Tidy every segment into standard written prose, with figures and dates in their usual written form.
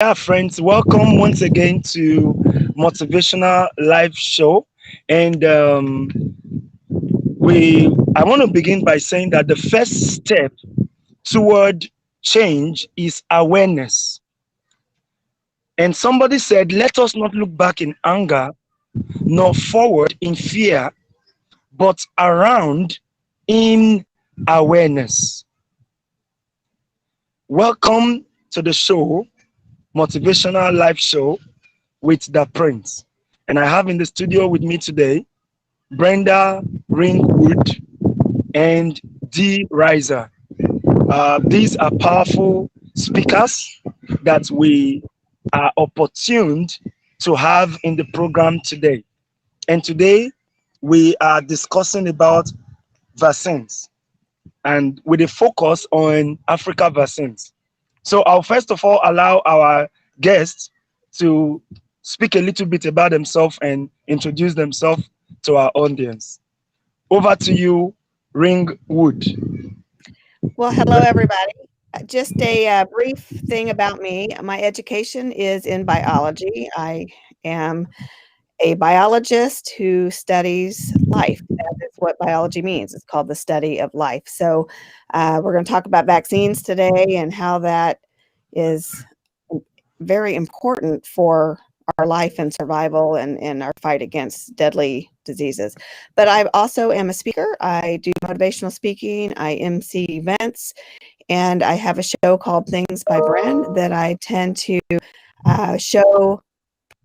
Yeah, friends, welcome once again to Motivational Live Show. And I want to begin by saying that the first step toward change is awareness. And somebody said, let us not look back in anger, nor forward in fear, but around in awareness. Welcome to the show, Motivational Live Show with the Prince. And I have in the studio with me today Brenda Ringwood and D Riser. These are powerful speakers that we are opportuned to have in the program today. And today we are discussing about vaccines and with a focus on Africa vaccines. So I'll first of all allow our guests to speak a little bit about themselves and introduce themselves to our audience. Over to you, Ringwood. Well, hello, everybody. Just a brief thing about me. My education is in biology. I am a biologist who studies life. That is what biology means. It's called the study of life. So, we're going to talk about vaccines today and how that is very important for our life and survival and our fight against deadly diseases. But I also am a speaker. I do motivational speaking. I MC events. And I have a show called Things by Bren that I tend to show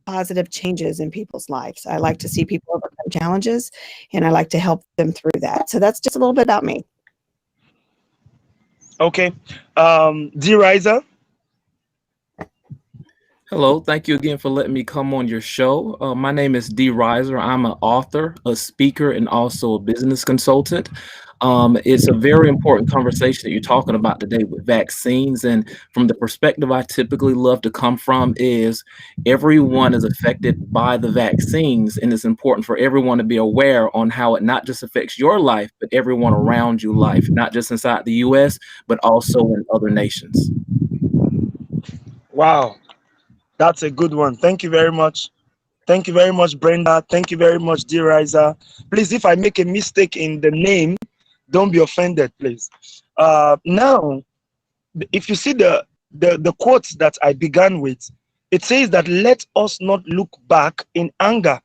positive changes in people's lives. I like to see people overcome challenges and I like to help them through that. So that's just a little bit about me. Okay. D Riser. Hello, thank you again for letting me come on your show. My name is D. Riser. I'm an author, a speaker, and also a business consultant. It's a very important conversation that you're talking about today with vaccines. And from the perspective I typically love to come from is everyone is affected by the vaccines. And it's important for everyone to be aware on how it not just affects your life, but everyone around you life, not just inside the US, but also in other nations. Wow, that's a good one. Thank you very much. Thank you very much, Brenda. Thank you very much, D Riser. Please, if I make a mistake in the name, don't be offended, please. Now, if you see the quotes that I began with, it says that let us not look back in anger.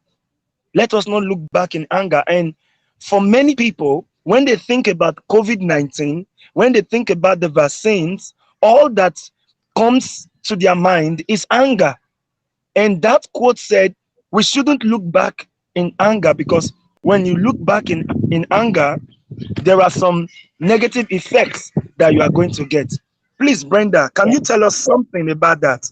Let us not look back in anger. And for many people, when they think about COVID-19, when they think about the vaccines, all that comes to their mind is anger. And that quote said, we shouldn't look back in anger because when you look back in anger, there are some negative effects that you are going to get. Please, Brenda, can you tell us something about that?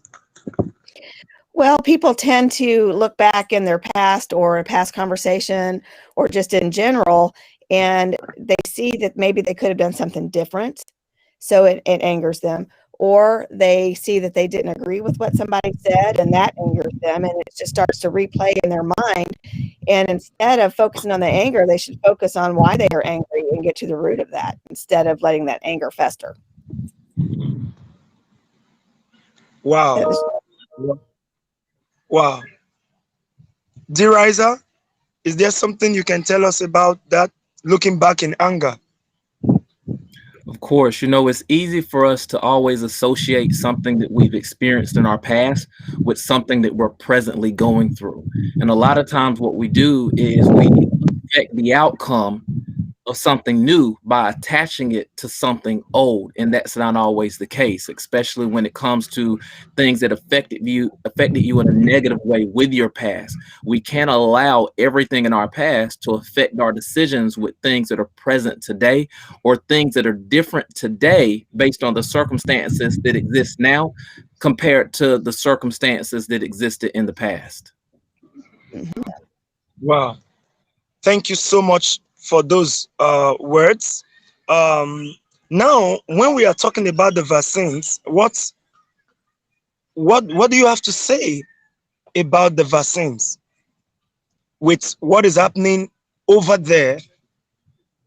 Well, people tend to look back in their past or a past conversation or just in general, and they see that maybe they could have done something different. So it angers them. Or they see that they didn't agree with what somebody said and that angers them. And it just starts to replay in their mind. And instead of focusing on the anger, they should focus on why they are angry and get to the root of that instead of letting that anger fester. Wow. Wow. D Riser, is there something you can tell us about that looking back in anger? Of course, it's easy for us to always associate something that we've experienced in our past with something that we're presently going through. And a lot of times what we do is we affect the outcome of something new by attaching it to something old, and that's not always the case, especially when it comes to things that affected you in a negative way with your past. We can't allow everything in our past to affect our decisions with things that are present today or things that are different today based on the circumstances that exist now compared to the circumstances that existed in the past. Wow. Thank you so much for those words. Now, when we are talking about the vaccines, what do you have to say about the vaccines with what is happening over there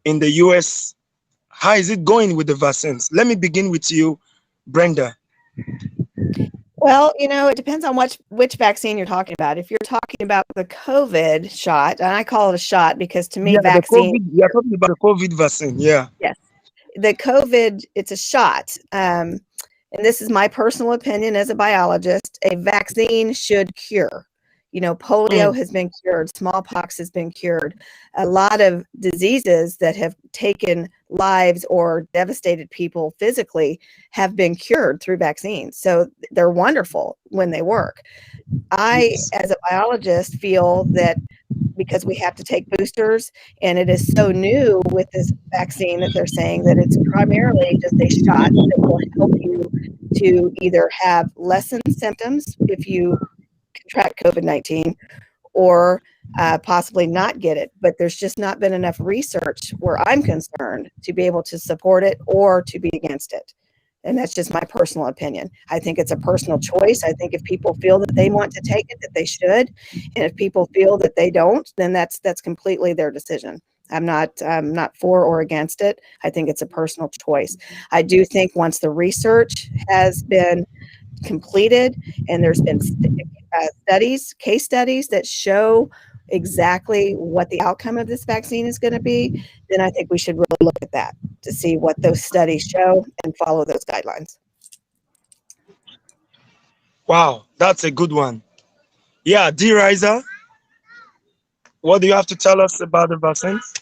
in the US? How is it going with the vaccines? Let me begin with you, Brenda. Well, it depends on which vaccine you're talking about. If you're talking about the COVID shot, and I call it a shot because to me, Yeah, the vaccine, COVID. You are talking about the COVID vaccine. Yeah. yes, the COVID, it's a shot. And this is my personal opinion as a biologist, a vaccine should cure. Polio Mm, has been cured, smallpox has been cured. A lot of diseases that have taken lives or devastated people physically have been cured through vaccines. So they're wonderful when they work. I, yes. as a biologist, feel that because we have to take boosters and it is so new with this vaccine that they're saying that it's primarily just a shot that will help you to either have lessened symptoms if you contract COVID-19 or possibly not get it. But there's just not been enough research where I'm concerned to be able to support it or to be against it. And that's just my personal opinion. I think it's a personal choice. I think if people feel that they want to take it, that they should. And if people feel that they don't, then that's completely their decision. I'm not for or against it. I think it's a personal choice. I do think once the research has been completed and there's been case studies that show exactly what the outcome of this vaccine is going to be, then I think we should really look at that to see what those studies show and follow those guidelines. Wow, that's a good one. Yeah, D. Riser, what do you have to tell us about the vaccines?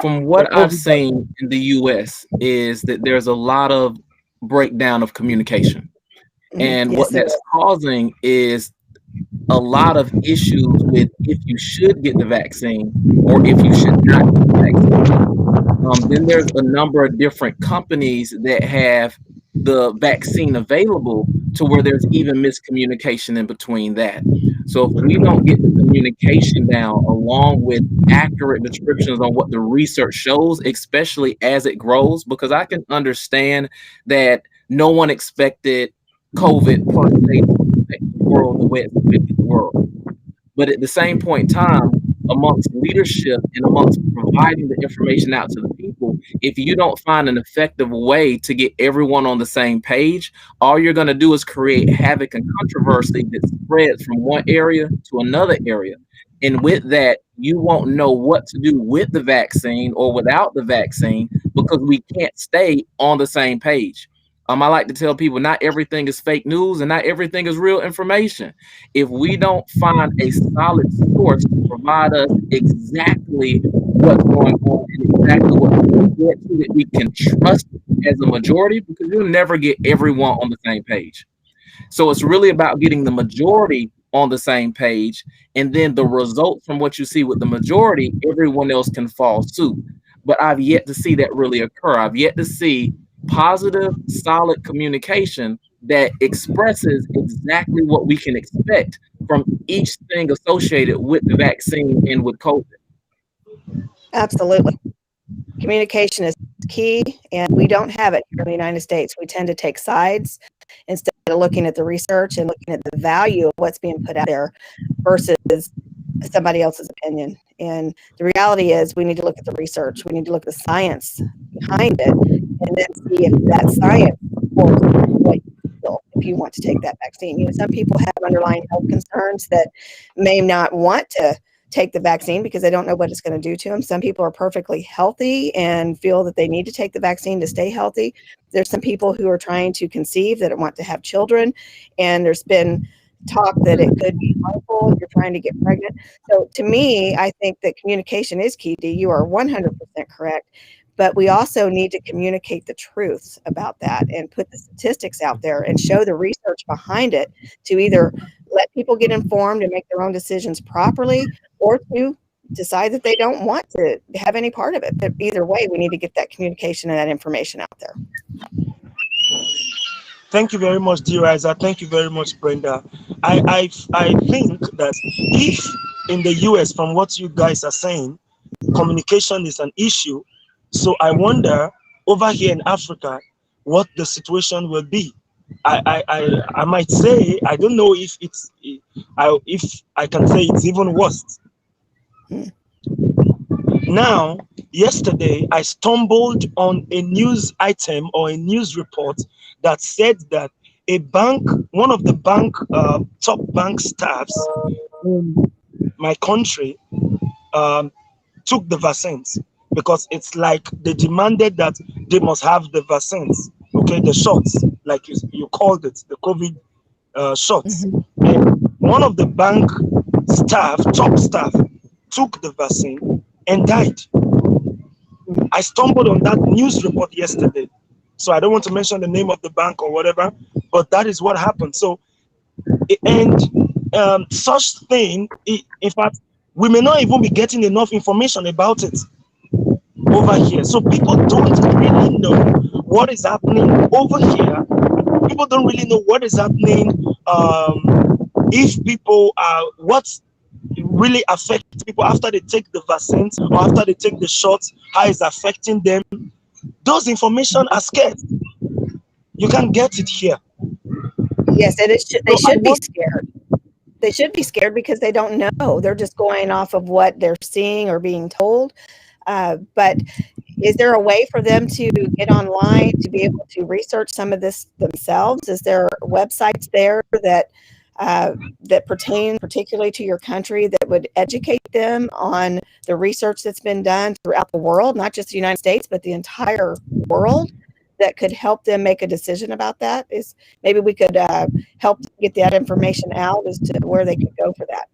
From The what I've COVID seen vaccine. in the US is that there's a lot of breakdown of communication. And Yes, what there that's is. causing is a lot of issues with if you should get the vaccine or if you should not get the vaccine. Then there's a number of different companies that have the vaccine available to where there's even miscommunication in between that. So if we don't get the communication down along with accurate descriptions on what the research shows, especially as it grows, because I can understand that no one expected COVID per se to affect the world the way it's affected the world. But at the same point in time, amongst leadership and amongst providing the information out to the people, if you don't find an effective way to get everyone on the same page, all you're going to do is create havoc and controversy that spreads from one area to another area. And with that, you won't know what to do with the vaccine or without the vaccine because we can't stay on the same page. I like to tell people not everything is fake news and not everything is real information. If we don't find a solid source to provide us exactly what's going on and exactly what we get to that we can trust as a majority, because you'll never get everyone on the same page. So it's really about getting the majority on the same page, and then the results from what you see with the majority, everyone else can fall suit. But I've yet to see that really occur. I've yet to see positive, solid communication that expresses exactly what we can expect from each thing associated with the vaccine and with COVID. Absolutely. Communication is key, and we don't have it here in the United States. We tend to take sides instead of looking at the research and looking at the value of what's being put out there versus somebody else's opinion. And the reality is we need to look at the research. We need to look at the science behind it and then see if that science supports what you feel if you want to take that vaccine. Some people have underlying health concerns that may not want to take the vaccine because they don't know what it's going to do to them. Some people are perfectly healthy and feel that they need to take the vaccine to stay healthy. There's some people who are trying to conceive that want to have children, and there's been talk that it could be harmful if you're trying to get pregnant. So to me, I think that communication is key. Dee, you are 100% correct. But we also need to communicate the truths about that and put the statistics out there and show the research behind it to either let people get informed and make their own decisions properly or to decide that they don't want to have any part of it. But either way, we need to get that communication and that information out there. Thank you very much, D. Riser. Thank you very much, Brenda. I think that if in the US, from what you guys are saying, communication is an issue, so I wonder over here in Africa what the situation will be. I might say I don't know if I can say it's even worse. Hmm. Now, yesterday I stumbled on a news item or a news report that said that a bank, one of the bank top bank staffs in my country um, took the vaccines because it's like they demanded that they must have the vaccines, okay, the shots, like you called it, the COVID shots. Mhm. And one of the bank staff, top staff, took the vaccine and died. I stumbled on that news report yesterday. So I don't want to mention the name of the bank or whatever, but that is what happened. So, and such thing, in fact, we may not even be getting enough information about it over here. So people don't really know what is happening over here. People don't really know what is happening. If people are what really affects people after they take the vaccines or after they take the shots, how it's affecting them. Those information are scarce. You can't get it here. Yes, and they So I should be want scared. They should be scared because they don't know. They're just going off of what they're seeing or being told. But is there a way for them to get online to be able to research some of this themselves? Is there websites there that pertain particularly to your country that would educate them on the research that's been done throughout the world, not just the United States, but the entire world, that could help them make a decision about that? Is maybe we could help get that information out as to where they could go for that.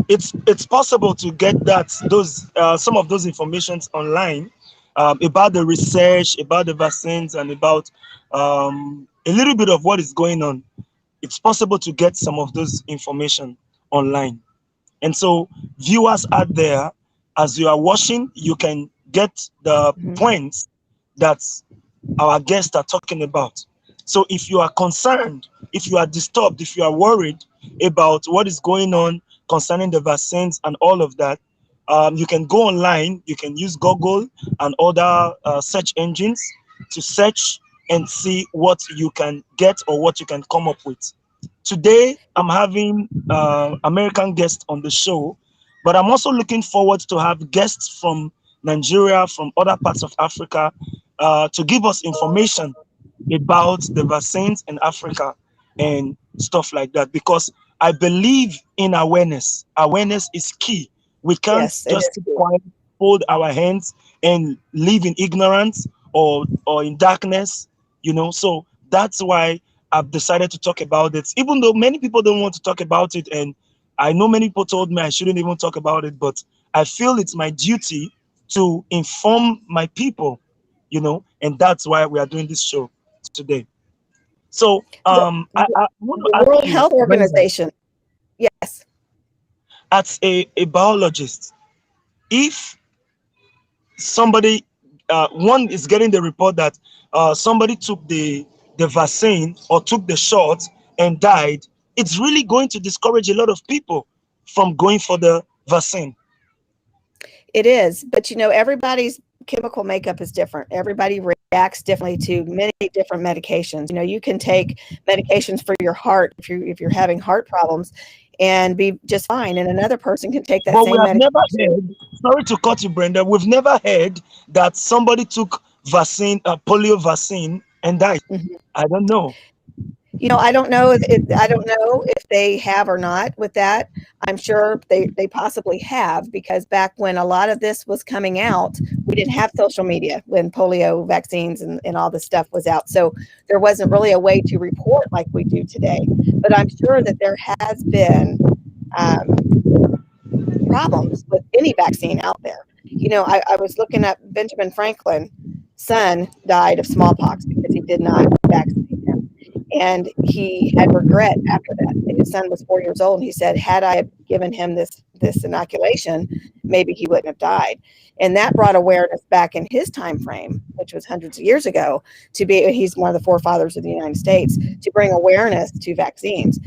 it's possible to get that those some of those informations online about the research, about the vaccines, and about a little bit of what is going on. It's possible to get some of those information online. And so, viewers out there, as you are watching, you can get the Mhm. points that our guests are talking about. So, if you are concerned, if you are disturbed, if you are worried about what is going on concerning the vaccines and all of that, you can go online, you can use Google and other search engines to search and see what you can get or what you can come up with. Today, I'm having American guests on the show, but I'm also looking forward to have guests from Nigeria, from other parts of Africa, to give us information about the vaccines in Africa and stuff like that. Because I believe in awareness. Awareness is key. We can't Yes, it just is keep cool. quiet, fold our hands, and live in ignorance or in darkness. So that's why I've decided to talk about it, even though many people don't want to talk about it. And I know many people told me I shouldn't even talk about it, but I feel it's my duty to inform my people, and that's why we are doing this show today. So The, I want to the ask World you, Health Brenda, Organization. Yes. as a biologist, if somebody one is getting the report that somebody took the vaccine or took the shot and died, it's really going to discourage a lot of people from going for the vaccine. It is, but everybody's chemical makeup is different. Everybody reacts differently to many different medications. You can take medications for your heart if you're having heart problems and be just fine, and another person can take that But we same have never medication. heard, sorry to cut you, Brenda, we've never heard that somebody took vaccine, polio vaccine, and died. Mhm. I don't know. I don't know I don't know if they have or not with that. I'm sure they possibly have, because back when a lot of this was coming out, we didn't have social media when polio vaccines and all this stuff was out. So there wasn't really a way to report like we do today. But I'm sure that there has been um, problems with any vaccine out there. I was looking up Benjamin Franklin's son died of smallpox because he did not vaccinate him. And he had regret after that. His son was 4 years old, and he said, "Had I given him this inoculation, maybe he wouldn't have died." And that brought awareness back in his time frame, which was hundreds of years ago. He's one of the forefathers of the United States, to bring awareness to vaccines.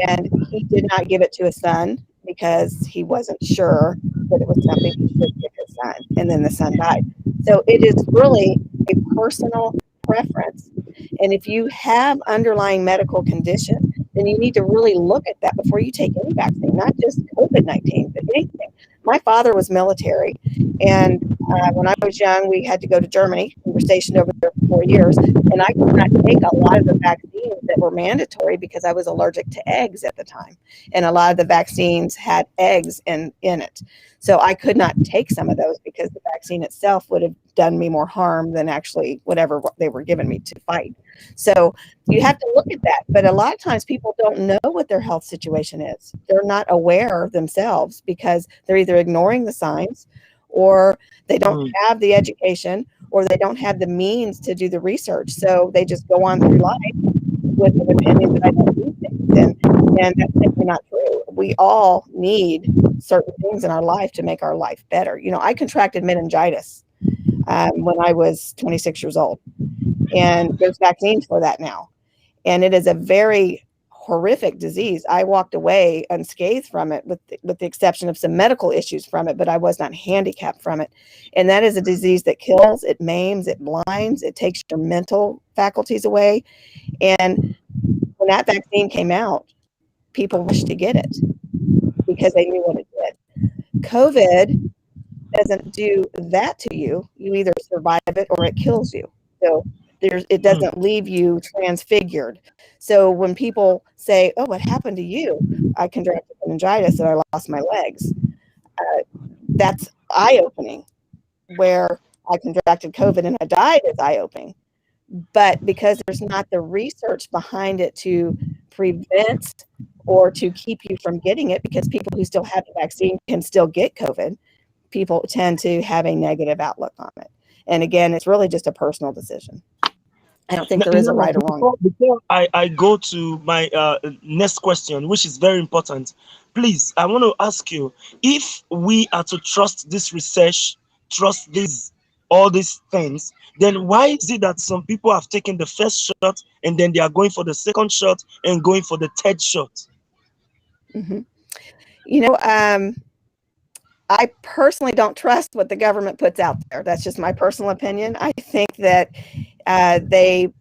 And he did not give it to his son because he wasn't sure that it was something he should give his son. And then the son died. So it is really a personal preference. And if you have underlying medical condition, then you need to really look at that before you take any vaccine, not just COVID-19, but anything. my father was military, and when I was young, we had to go to Germany. We were stationed over there for 4 years, and I could not take a lot of the vaccines that were mandatory because I was allergic to eggs at the time, and a lot of the vaccines had eggs in it. So I could not take some of those because the vaccine itself would have done me more harm than actually whatever they were giving me to fight. So you have to look at that. But a lot of times people don't know what their health situation is. They're not aware themselves because they're either ignoring the signs, or they don't Mm, have the education, or they don't have the means to do the research. So they just go on through life with an opinion that I don't need things. And that's simply not true. We all need certain things in our life to make our life better. I contracted meningitis when I was 26 years old, and there's vaccines for that now. And it is a very horrific disease. I walked away unscathed from it, with the exception of some medical issues from it, but I was not handicapped from it. And that is a disease that kills, it maims, it blinds, it takes your mental faculties away. And when that vaccine came out, people rushed to get it because they knew what it did. COVID doesn't do that to you. You either survive it or it kills you. So it mm. doesn't leave you transfigured. So when people say, "Oh, what happened to you?" I contracted meningitis and I lost my legs. That's eye opening. Where I contracted COVID and I died is eye opening. But because there's not the research behind it to prevent or to keep you from getting it, because people who still have the vaccine can still get COVID, people tend to have a negative outlook on it. And again, it's really just a personal decision. I don't think there is a Now, right or wrong. before I go to my next question, which is very important, please, I want to ask you, if we are to trust this research, trust this, all these things, then why is it that some people have taken the first shot and then they are going for the second shot and going for the third shot? Mm-hmm. You know, I personally don't trust what the government puts out there. That's just my personal opinion. I think that they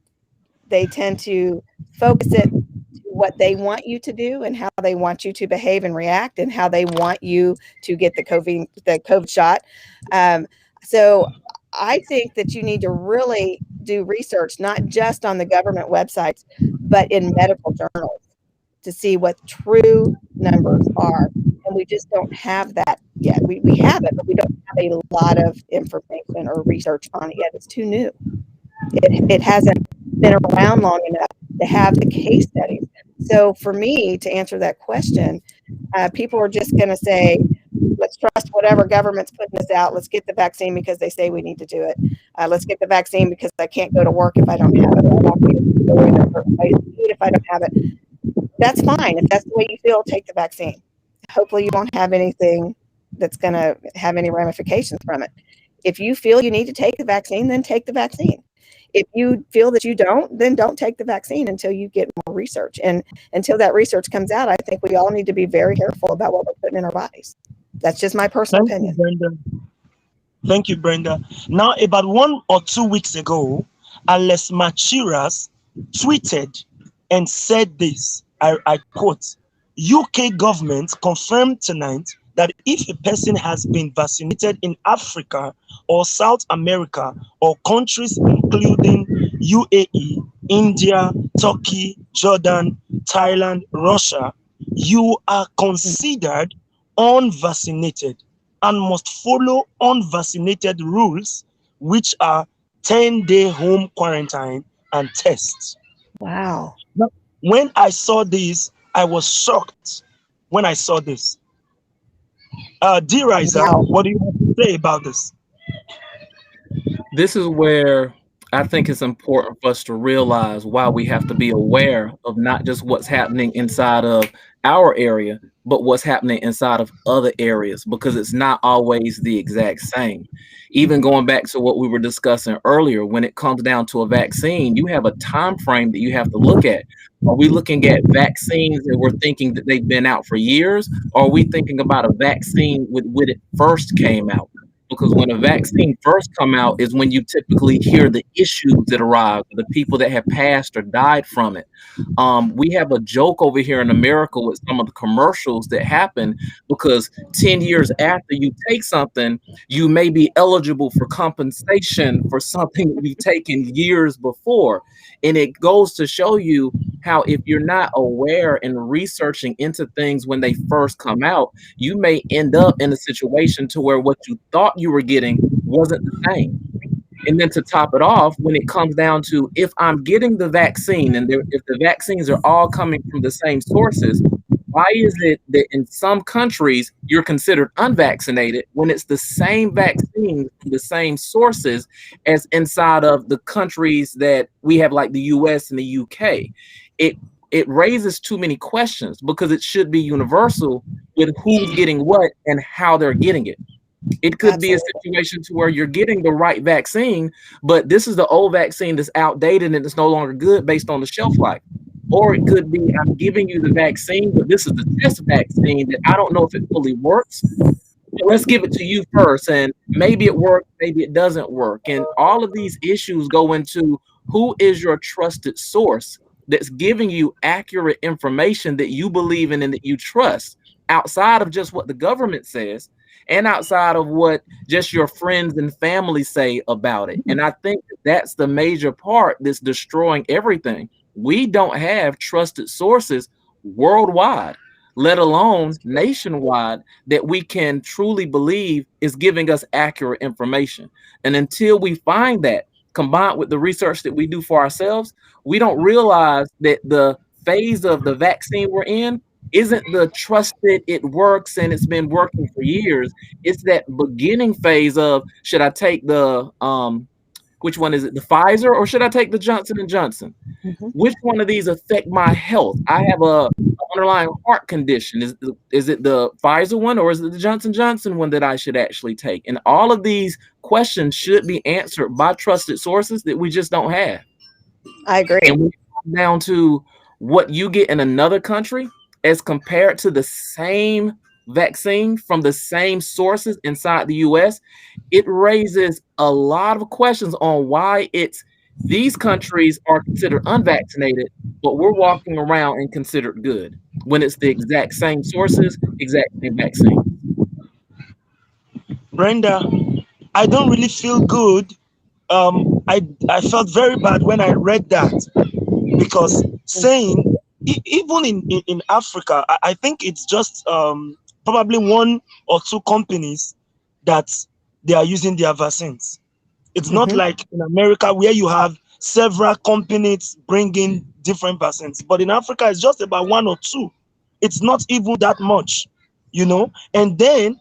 tend to focus it to what they want you to do and how they want you to behave and react and how they want you to get the COVID shot. So I think that you need to really do research, not just on the government websites, but in medical journals to see what true numbers are. And we just don't have that yet. We have it, but we don't have a lot of information or research on it yet. It's too new. It hasn't been around long enough to have the case studies. So for me to answer that question, people are just going to say, let's trust whatever government's putting us out. Let's get the vaccine because they say we need to do it. Let's get the vaccine because I can't go to work if I don't have it. Or I won't be able to go in a certain place to eat if I don't have it. That's fine. If that's the way you feel, take the vaccine. Hopefully you won't have anything that's going to have any ramifications from it. If you feel you need to take the vaccine, then take the vaccine. If you feel that you don't, then don't take the vaccine until you get more research. And until that research comes out, I think we all need to be very careful about what we're putting in our bodies. That's just my personal Thank you, opinion. Brenda. Thank you, Brenda. Now, about 1 or 2 weeks ago, Alex Machiras tweeted and said this, I quote, UK government confirmed tonight that if a person has been vaccinated in Africa or South America or countries including UAE, India, Turkey, Jordan, Thailand, Russia, you are considered unvaccinated and must follow unvaccinated rules, which are 10-day home quarantine and tests. Wow. Now, when I saw this, I was shocked when I saw this. D. Riza, Wow. what do you have to say about this? This is where I think it's important for us to realize why we have to be aware of not just what's happening inside of our area, but what's happening inside of other areas, because it's not always the exact same. Even going back to what we were discussing earlier, when it comes down to a vaccine, you have a time frame that you have to look at. Are we looking at vaccines that we're thinking that they've been out for years? Or are we thinking about a vaccine when it first came out? because when a vaccine first come out is when you typically hear the issues that arise, the people that have passed or died from it. We have a joke over here in America with some of the commercials that happen because 10 years after you take something, you may be eligible for compensation for something that you've taken years before. And it goes to show you how if you're not aware and researching into things when they first come out, you may end up in a situation to where what you thought you were getting wasn't the same. And then to top it off, when it comes down to if I'm getting the vaccine and if the vaccines are all coming from the same sources, why is it that in some countries you're considered unvaccinated when it's the same vaccine from the same sources as inside of the countries that we have, like the US and the UK? It it raises too many questions because it should be universal with who's getting what and how they're getting it. It could be a Absolutely. situation to where you're getting the right vaccine, but this is the old vaccine that's outdated and it's no longer good based on the shelf life. Or it could be I'm giving you the vaccine, but this is the test vaccine that I don't know if it fully works. So let's give it to you first, and maybe it works, maybe it doesn't work. And all of these issues go into who is your trusted source that's giving you accurate information that you believe in and that you trust outside of just what the government says and outside of what just your friends and family say about it. And I think that's the major part that's destroying everything. We don't have trusted sources worldwide, let alone nationwide, that we can truly believe is giving us accurate information. And until we find that, combined with the research that we do for ourselves, we don't realize that the phase of the vaccine we're in isn't the trusted, it works and it's been working for years. It's that beginning phase of should I take the which one is it, the Pfizer, or should I take the Johnson and Johnson? Mhm. Which one of these affect my health? I have a underlying heart condition. Is it the Pfizer one or is it the Johnson Johnson one that I should actually take? And all of these questions should be answered by trusted sources that we just don't have. I agree. And when it comes down to what you get in another country as compared to the same vaccine from the same sources inside the US, it raises a lot of questions on why it's these countries are considered unvaccinated, but we're walking around and considered good when it's the exact same sources, exact same vaccine. Brenda, I don't really feel good. I felt very bad when I read that because saying even in Africa, I think it's just probably one or two companies that they are using their vaccines. It's not Mhm. like in America where you have several companies bringing different vaccines, but in Africa it's just about one or two. It's not even that much, you know. And then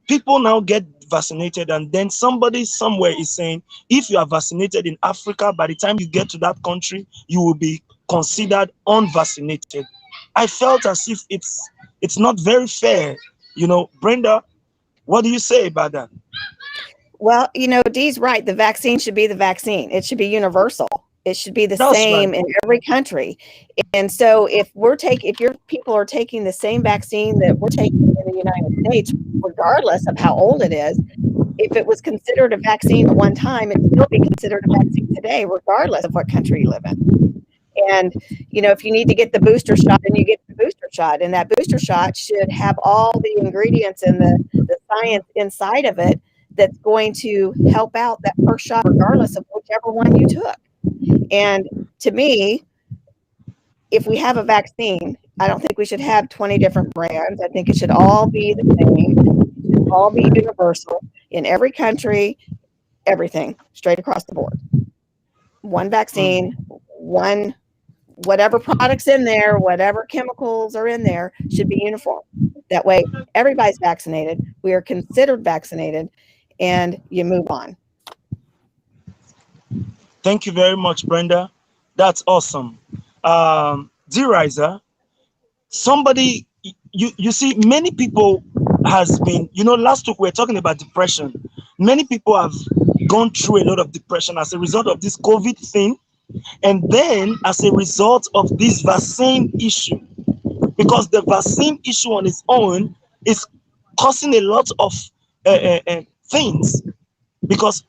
people now get vaccinated, and then somebody somewhere is saying if you are vaccinated in Africa, by the time you get to that country you will be considered unvaccinated. I felt as if it's not very fair, you know. Brenda, what do you say about that? Well, Dee's right. The vaccine should be the vaccine. It should be universal. It should be the That's right. same in every country. And so if your people are taking the same vaccine that we're taking in the United States, regardless of how old it is, if it was considered a vaccine at one time, it'd still be considered a vaccine today, regardless of what country you live in. And, if you need to get the booster shot, then you get the booster shot. And that booster shot should have all the ingredients and the science inside of it that's going to help out that first shot, regardless of whichever one you took. And to me, if we have a vaccine, I don't think we should have 20 different brands. I think it should all be the same. It should all be universal in every country, everything straight across the board. One vaccine, one whatever products in there, whatever chemicals are in there should be uniform. That way, everybody's vaccinated. We are considered vaccinated, and you move on. Thank you very much, Brenda. That's awesome. Dear Riser, somebody, you see, many people has been, last week we were talking about depression. Many people have gone through a lot of depression as a result of this COVID thing, and then as a result of this vaccine issue, because the vaccine issue on its own is causing a lot of things, because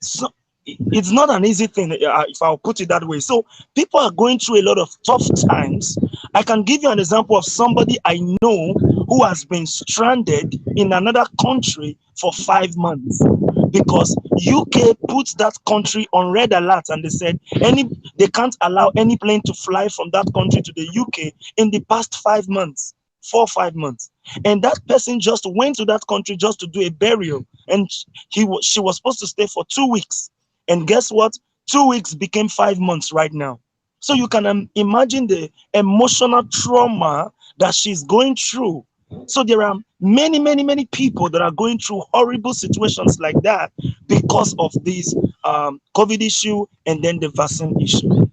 so, it's not an easy thing, if I'll put it that way. So people are going through a lot of tough times. I can give you an example of somebody I know who has been stranded in another country for 5 months because UK put that country on red alert, and they said they can't allow any plane to fly from that country to the UK in the past 5 months. 4 or 5 months. And that person just went to that country just to do a burial, and she was supposed to stay for 2 weeks. And guess what? 2 weeks became 5 months right now. So you can imagine the emotional trauma that she's going through. So there are many, many, many people that are going through horrible situations like that because of this COVID issue and then the vaccine issue.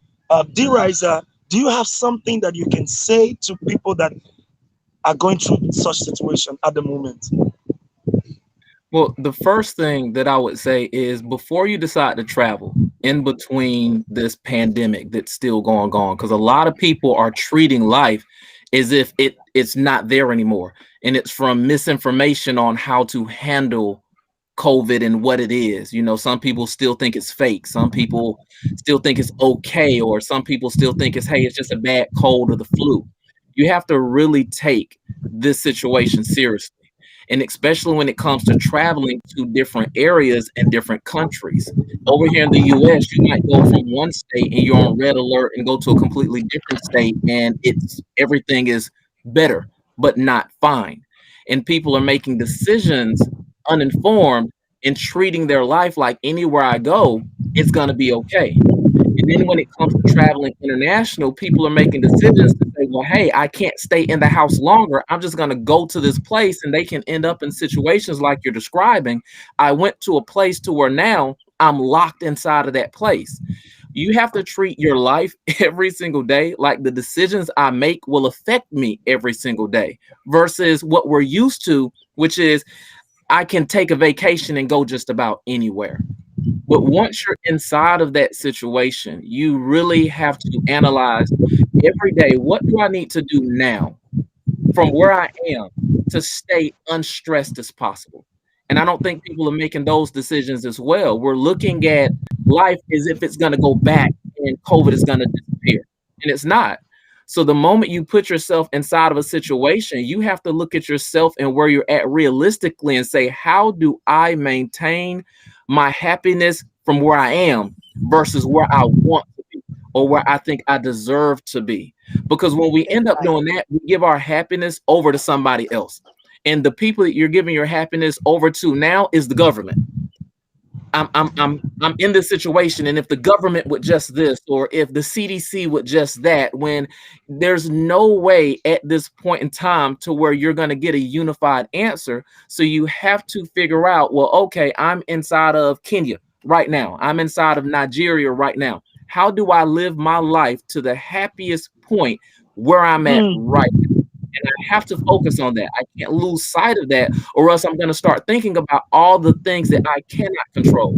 D-Riser, do you have something that you can say to people that are going through such situation at the moment? Well, the first thing that I would say is before you decide to travel in between this pandemic that's still going on, because a lot of people are treating life as if it's not there anymore. And it's from misinformation on how to handle COVID and what it is. You know, some people still think it's fake. Some people still think it's okay, or some people still think it's, hey, it's just a bad cold or the flu. You have to really take this situation seriously. And especially when it comes to traveling to different areas and different countries. Over here in the US, you might go from one state and you're on red alert and go to a completely different state and it's everything is better, but not fine. And people are making decisions uninformed and treating their life like anywhere I go, it's going to be okay. And then when it comes to traveling international, people are making decisions to say, well, hey, I can't stay in the house longer. I'm just going to go to this place, and they can end up in situations like you're describing. I went to a place to where now I'm locked inside of that place. You have to treat your life every single day like the decisions I make will affect me every single day versus what we're used to, which is I can take a vacation and go just about anywhere. But once you're inside of that situation, you really have to analyze every day, what do I need to do now from where I am to stay unstressed as possible? And I don't think people are making those decisions as well. We're looking at life as if it's going to go back and COVID is going to disappear, and it's not. So the moment you put yourself inside of a situation, you have to look at yourself and where you're at realistically and say, how do I maintain my happiness from where I am versus where I want to be or where I think I deserve to be? Because when we end up doing that, we give our happiness over to somebody else. And the people that you're giving your happiness over to now is the government. I'm in this situation, and if the government would just this, or if the CDC would just that, when there's no way at this point in time to where you're going to get a unified answer. So you have to figure out, well, okay, I'm inside of Kenya right now. I'm inside of Nigeria right now. How do I live my life to the happiest point where I'm at right now? And I have to focus on that. I can't lose sight of that, or else I'm going to start thinking about all the things that I cannot control.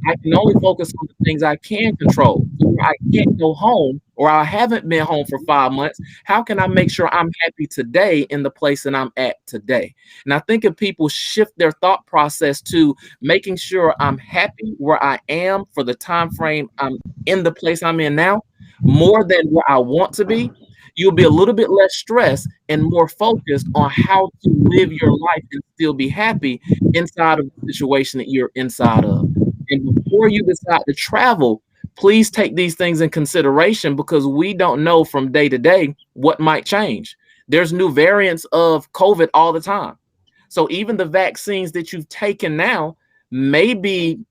I can only focus on the things I can control. So I can't go home, or I haven't been home for 5 months. How can I make sure I'm happy today in the place that I'm at today? And I think if people shift their thought process to making sure I'm happy where I am for the time frame I'm in the place I'm in now, more than where I want to be, you'll be a little bit less stressed and more focused on how to live your life and still be happy inside of the situation that you're inside of. And before you decide to travel, please take these things in consideration because we don't know from day to day what might change. There's new variants of COVID all the time. So even the vaccines that you've taken now may be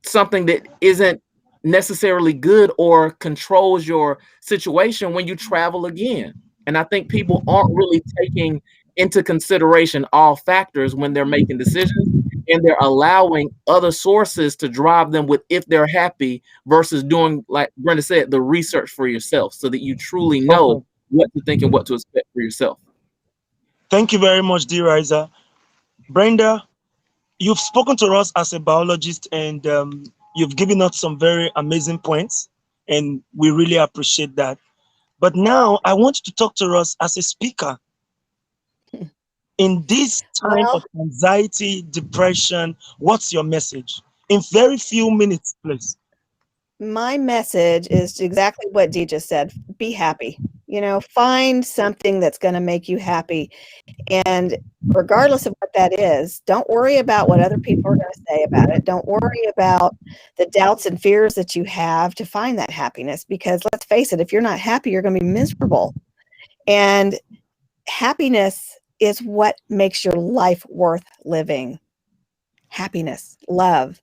something that isn't necessarily good or controls your situation when you travel again. And I think people aren't really taking into consideration all factors when they're making decisions, and they're allowing other sources to drive them with if they're happy versus doing, like Brenda said, the research for yourself so that you truly know Okay. what to think and what to expect for yourself. Thank you very much, D-Riser. Brenda, you've spoken to us as a biologist, and you've given us some very amazing points, and we really appreciate that. But now I want you to talk to us as a speaker. In this time of Well, anxiety, depression, what's your message? In very few minutes, please. my message is exactly what Dee just said. Be happy. Find something that's going to make you happy. And regardless of what that is, don't worry about what other people are going to say about it. Don't worry about the doubts and fears that you have to find that happiness, because let's face it, if you're not happy, you're going to be miserable. And happiness is what makes your life worth living. Happiness, love.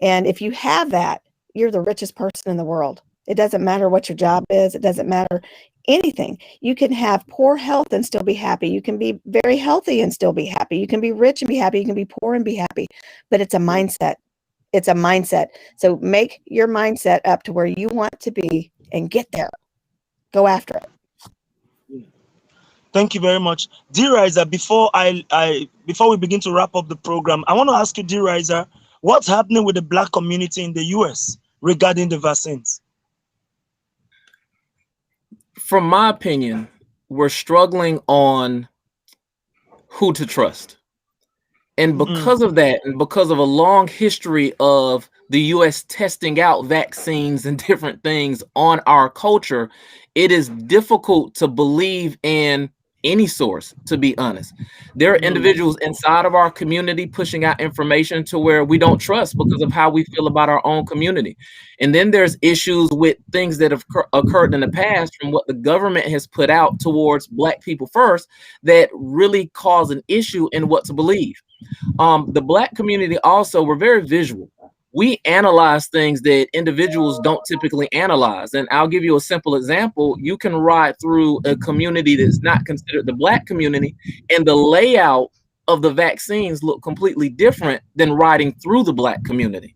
And if you have that, you're the richest person in the world. It doesn't matter what your job is, it doesn't matter anything. You can have poor health and still be happy. You can be very healthy and still be happy. You can be rich and be happy. You can be poor and be happy. But it's a mindset. It's a mindset. So make your mindset up to where you want to be and get there. Go after it. Thank you very much. Dear Riser, before we begin to wrap up the program, I want to ask you, dear Riser, what's happening with the Black community in the US regarding the vaccines? From my opinion, we're struggling on who to trust. And because of that, and because of a long history of the US testing out vaccines and different things on our culture, it is difficult to believe in any source, to be honest. There are individuals inside of our community pushing out information to where we don't trust because of how we feel about our own community. And then there's issues with things that have occurred in the past from what the government has put out towards Black people first that really cause an issue in what to believe. The Black community also, we're very visual. We analyze things that individuals don't typically analyze. And I'll give you a simple example. You can ride through a community that's not considered the Black community, and the layout of the vaccines look completely different than riding through the Black community.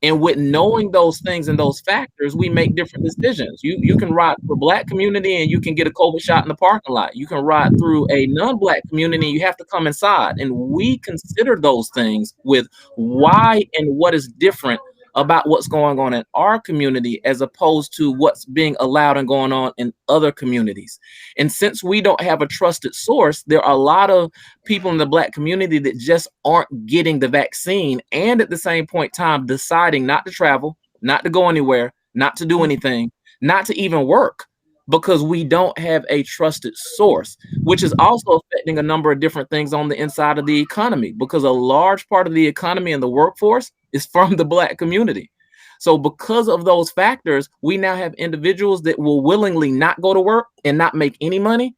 And with knowing those things and those factors, we make different decisions. You can ride through a Black community and you can get a COVID shot in the parking lot. You can ride through a non-Black community and you have to come inside. And we consider those things with why and what is different about what's going on in our community as opposed to what's being allowed and going on in other communities. And since we don't have a trusted source, there are a lot of people in the Black community that just aren't getting the vaccine, and at the same point in time deciding not to travel, not to go anywhere, not to do anything, not to even work, because we don't have a trusted source, which is also affecting a number of different things on the inside of the economy, because a large part of the economy and the workforce is from the Black community. So because of those factors, we now have individuals that will willingly not go to work and not make any money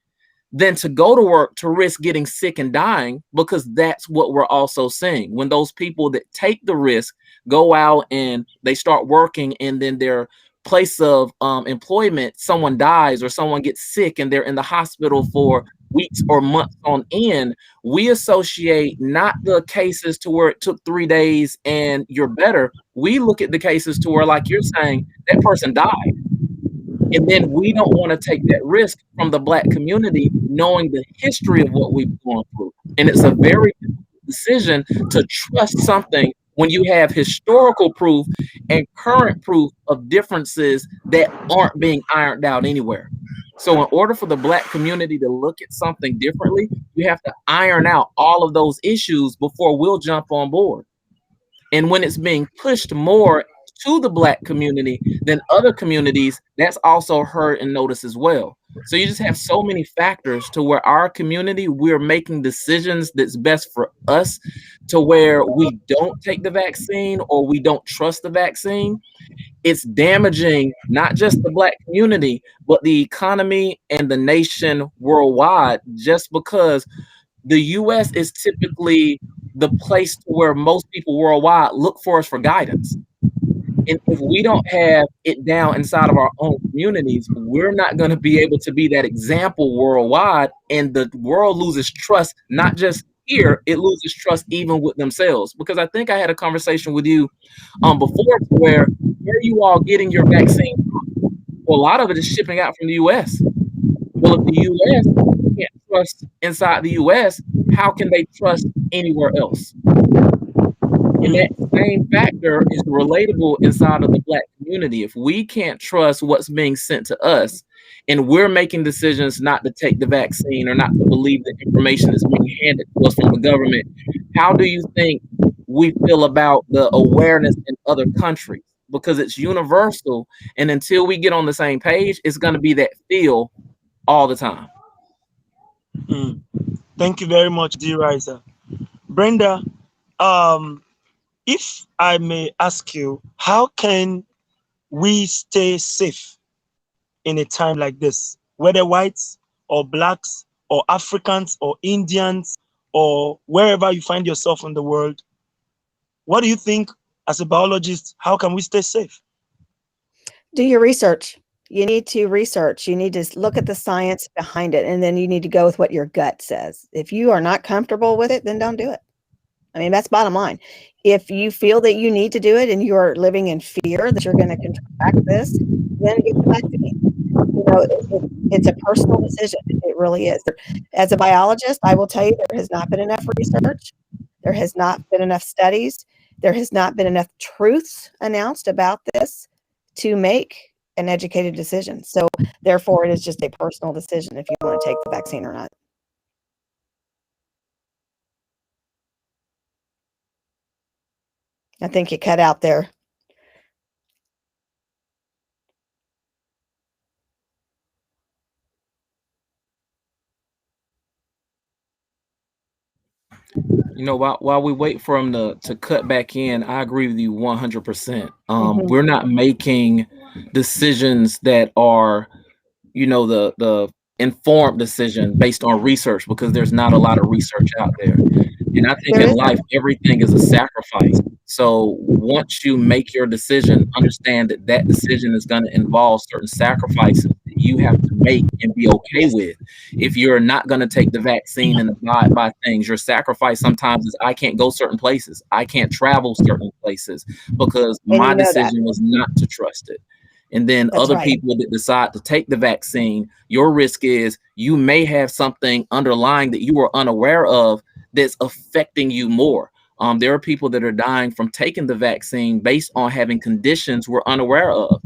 than to go to work to risk getting sick and dying, because that's what we're also seeing. When those people that take the risk go out and they start working, and then their place of employment, someone dies or someone gets sick and they're in the hospital for weeks or months on end, we associate not the cases to where it took 3 days and you're better. We look at the cases to where, like you're saying, that person died. And then we don't want to take that risk from the Black community, knowing the history of what we've gone through. And it's a very difficult decision to trust something when you have historical proof and current proof of differences that aren't being ironed out anywhere. So in order for the Black community to look at something differently, you have to iron out all of those issues before we'll jump on board. And when it's being pushed more to the Black community than other communities, that's also heard and noticed as well. So you just have so many factors to where our community, we're making decisions that's best for us, to where we don't take the vaccine or we don't trust the vaccine. It's damaging not just the Black community, but the economy and the nation worldwide, just because the US is typically the place where most people worldwide look for us for guidance. And if we don't have it down inside of our own communities, we're not going to be able to be that example worldwide. And the world loses trust, not just here, it loses trust even with themselves. Because I think I had a conversation with you before, where are you all getting your vaccine from? Well, a lot of it is shipping out from the US. Well, if the US can't trust inside the US, how can they trust anywhere else? And that same factor is relatable inside of the Black community. If we can't trust what's being sent to us, and we're making decisions not to take the vaccine or not to believe the information that's being handed to us from the government, how do you think we feel about the awareness in other countries? Because it's universal, and until we get on the same page, it's going to be that feel all the time. Mm. Thank you very much, D. Riser. Brenda, um, if I may ask you, how can we stay safe in a time like this, whether whites or blacks or Africans or Indians or wherever you find yourself in the world? What do you think as a biologist? How can we stay safe? Do your research. You need to research. You need to look at the science behind it, and then you need to go with what your gut says. If you are not comfortable with it, then don't do it. I mean, that's bottom line. If you feel that you need to do it and you're living in fear that you're going to contract this, then get the vaccine. You know, it's a personal decision. It really is. As a biologist, I will tell you there has not been enough research. There has not been enough studies. There has not been enough truths announced about this to make an educated decision. So therefore, it is just a personal decision if you want to take the vaccine or not. I think you cut out there. You know, while we wait for them to cut back in, I agree with you 100%. Mhm. We're not making decisions that are, you know, the informed decision based on research, because there's not a lot of research out there. And I think There in is life, everything is a sacrifice. So once you make your decision, understand that that decision is going to involve certain sacrifices that you have to make and be okay with. If you're not going to take the vaccine and abide by things, your sacrifice sometimes is I can't go certain places, I can't travel certain places because and my you know that. decision was not to trust it. And then That's other right. people that decide to take the vaccine, your risk is you may have something underlying that you were unaware of that's affecting you more. There are people that are dying from taking the vaccine based on having conditions we're unaware of.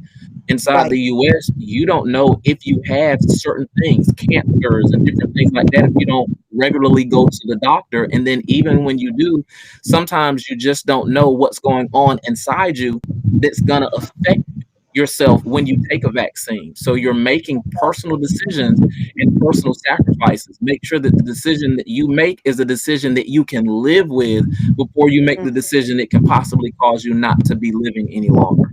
Inside Right. the US, you don't know if you have certain things, cancers and different things like that, if you don't regularly go to the doctor. And then even when you do, sometimes you just don't know what's going on inside you that's going to affect yourself when you take a vaccine. So you're making personal decisions and personal sacrifices. Make sure that the decision that you make is a decision that you can live with before you make the Mm, decision that can possibly cause you not to be living any longer.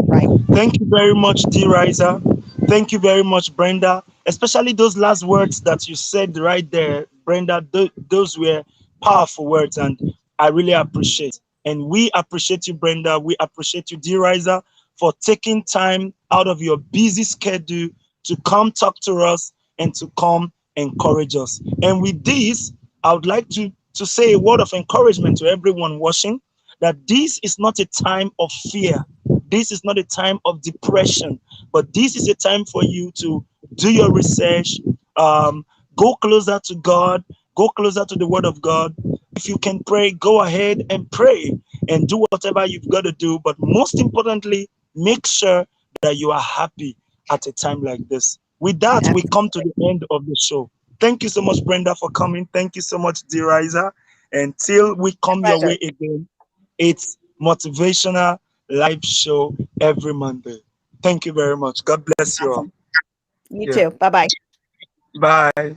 right. Thank you very much, D. Riser. Thank you very much, Brenda. Especially those last words that you said right there, Brenda. Those were powerful words, and I really appreciate. And we appreciate you, Brenda. We appreciate you, D. Riser, for taking time out of your busy schedule to come talk to us and to come encourage us. And with this, I would like to say a word of encouragement to everyone watching that this is not a time of fear. This is not a time of depression, but this is a time for you to do your research, go closer to God, go closer to the Word of God. If you can pray, go ahead and pray and do whatever you've got to do. But most importantly, make sure that you are happy at a time like this. With that, we come to Absolutely. the end of the show. Thank you so much, Brenda, for coming. Thank you so much, Deriza. Until we come your Pleasure. way again, it's motivational live show every Monday. Thank you very much. God bless you all. Awesome. You Yeah. too. Bye bye. Bye.